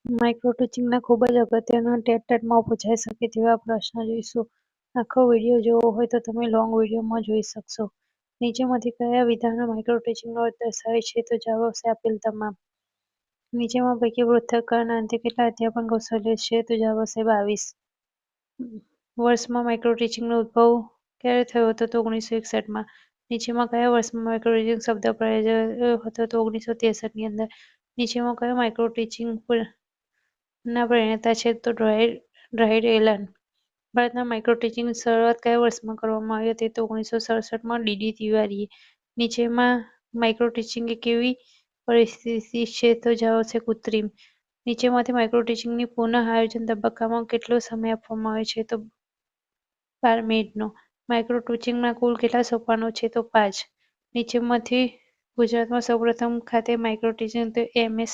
Micro ટીચિંગના ખૂબ જ અગત્યના ટેટ-ટેટમાં પૂછાઈ શકે તેવા પ્રશ્ન જોઈશું. આખો વિડિયો જોવો હોય તો તમે લોંગ વિડિયોમાં જોઈ શકશો. નીચેમાંથી કયા વિધાનો માઇક્રો ટીચિંગનો અર્થ દર્શાવે છે? તો જવાબ આવશે આપેલ તમામ. નીચેમાં પૈકી પૃથ્થકરણના અંતે કેટલા અધ્યાપન કૌશલ્યો છે? તો જવાબ આવશે 22. વર્ષમાં માઇક્રો ટીચિંગનો ઉદ્ભવ ક્યારે થયો હતો? તો 1961માં. નીચેમાં કયા વર્ષમાં માઇક્રો ટીચિંગ શબ્દ પ્રયોજાયો હતો? તો 1963ની અંદર. નીચેમાં કયો માઇક્રો ટીચિંગ ના પ્રણેતા છે? તો રાઇટ એલન. ભારતમાં માઇક્રો ટીચિંગની શરૂઆત કયા વર્ષમાં કરવામાં આવી હતી? તો 1967માં ડી.ડી. તિવારીએ. નીચેમાં માઇક્રો ટીચિંગ એ કેવી પરિસ્થિતિ છે? તો જવાબ આવશે કૃત્રિમ. નીચેમાંથી માઇક્રો ટીચિંગની પુનઃ આયોજન તબક્કામાં કેટલો સમય આપવામાં આવે છે? તો 12 મિનિટનો. માઇક્રો ટીચિંગના કુલ કેટલા સોપાનો છે? તો 5. નીચેમાંથી ગુજરાતમાં સૌપ્રથમ ખાતે માઇક્રો ટીચિંગ એમ.એસ.